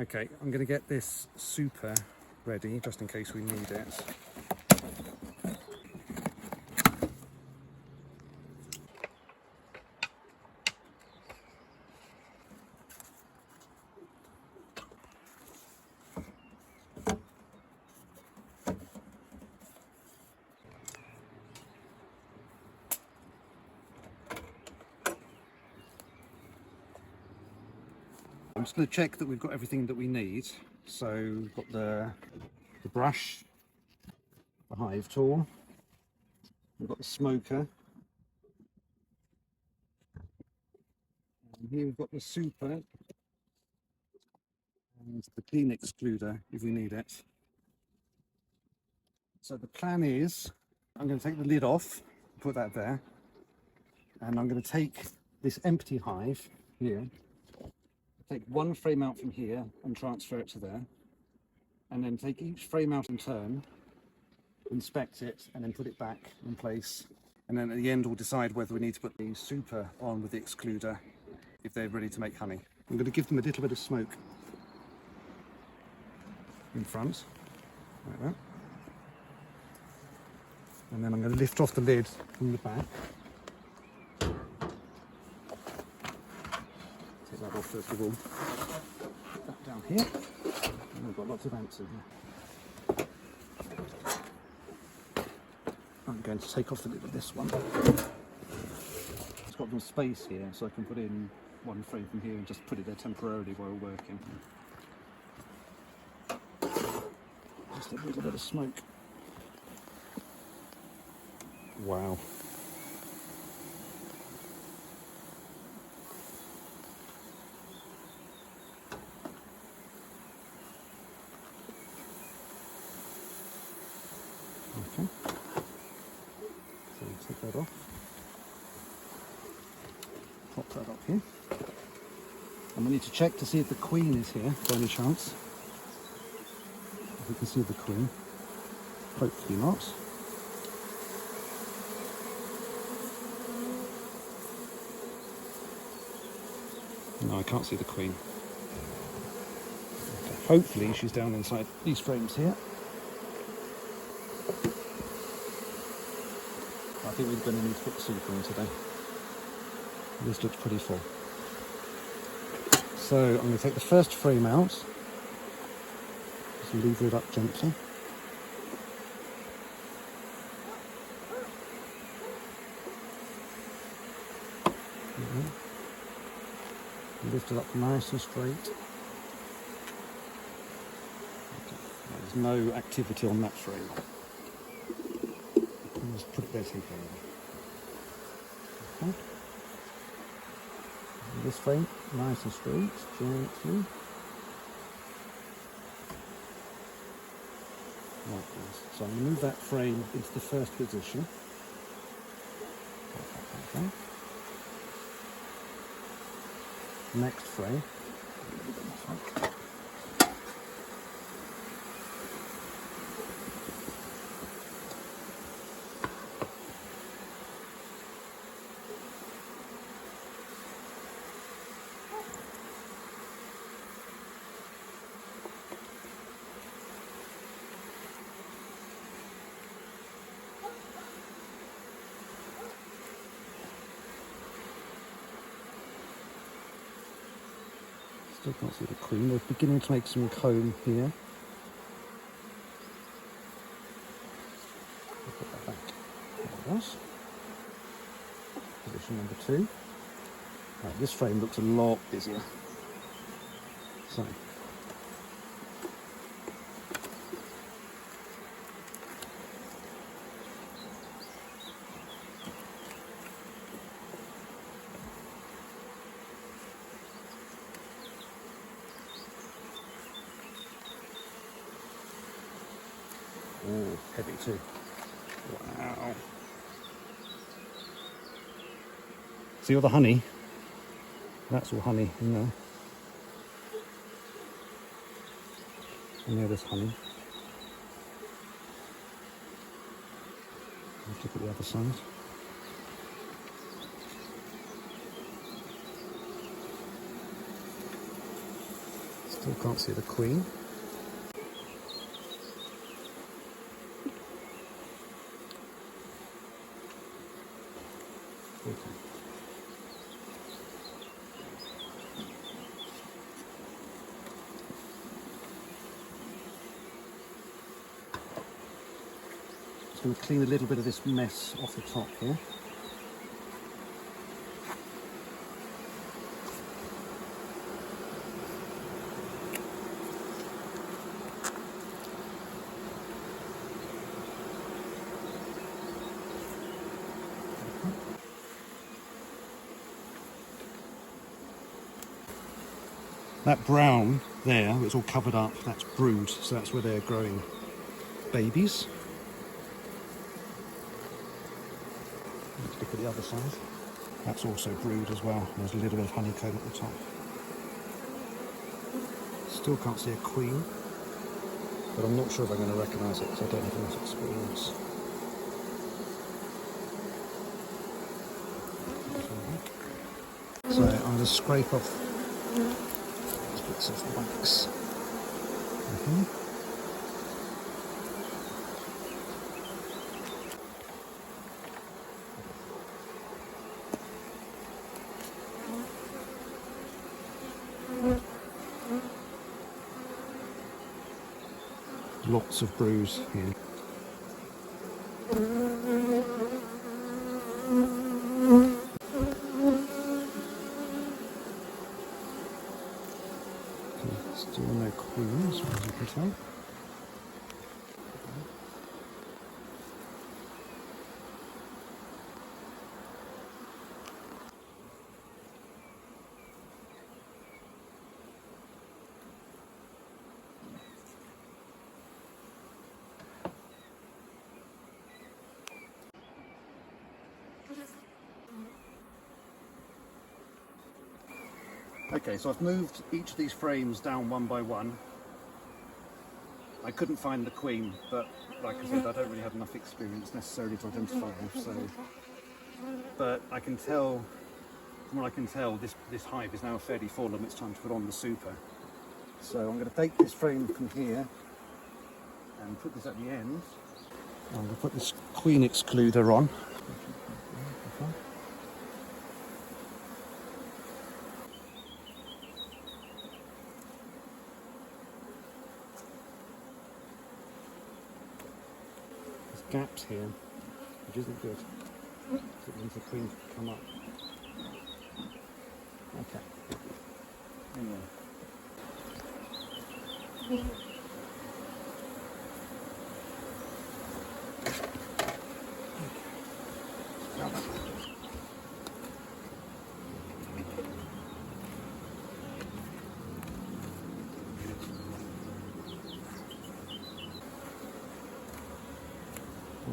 Okay, I'm going to get this super ready just in case we need it. I'm just going to check that we've got everything that we need. So we've got the brush, the hive tool, we've got the smoker, and here we've got the super, and the clean excluder if we need it. So the plan is, I'm going to take the lid off, put that there, and I'm going to take this empty hive here, take one frame out from here and transfer it to there, and then take each frame out in turn, inspect it, and then put it back in place. And then at the end we'll decide whether we need to put the super on with the excluder if they're ready to make honey. I'm going to give them a little bit of smoke in front, like that. And then I'm going to lift off the lid from the back. Take that off first of all. Put that down here. And we've got lots of ants in here. I'm going to take off the lid of this one. It's got some space here, so I can put in one frame from here and just put it there temporarily while we're working. Just a little bit of smoke. Wow. Okay. So we take that off. Pop that up here. And we need to check to see if the queen is here by any chance. If we can see the queen. Hopefully not. No, I can't see the queen. Okay. Hopefully she's down inside these frames here. I think we're going to need to put the super in today. This looks pretty full. So I'm going to take the first frame out. Just lever it up gently. Lift it up nice and straight. Okay. There's no activity on that frame. I'll just put it there temporarily. Okay. And this frame, nice and straight, gently. Like this. So I'm going to move that frame into the first position. Okay. Next frame. Still can't see the queen. We're beginning to make some comb here. I'll put that back. There it was. Position number 2. Right, this frame looks a lot busier. So. Oh, heavy too. Wow. See all the honey? That's all honey in there. And there's honey. Let's look at the other side. Still can't see the queen. Okay. Just going to clean a little bit of this mess off the top here. That brown there, it's all covered up, that's brood, so that's where they're growing babies. Let's look at the other side. That's also brood as well. There's a little bit of honeycomb at the top. Still can't see a queen, but I'm not sure if I'm going to recognise it because I don't have enough experience. So I'm going to scrape off these bits of wax. Lots of bruise here. Still no queen, as far as you can tell. Okay, so I've moved each of these frames down one by one. I couldn't find the queen, but like I said, I don't really have enough experience necessarily to identify her. So, but I can tell, from what I can tell, this hive is now fairly full and it's time to put on the super. So I'm going to take this frame from here and put this at the end. I'm going to put this queen excluder on. Gaps here, which isn't good. So it means the queen can come up. Okay. Anyway.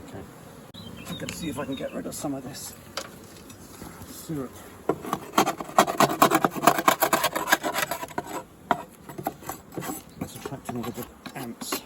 Okay, I'm going to see if I can get rid of some of this syrup. It's attracting all the ants.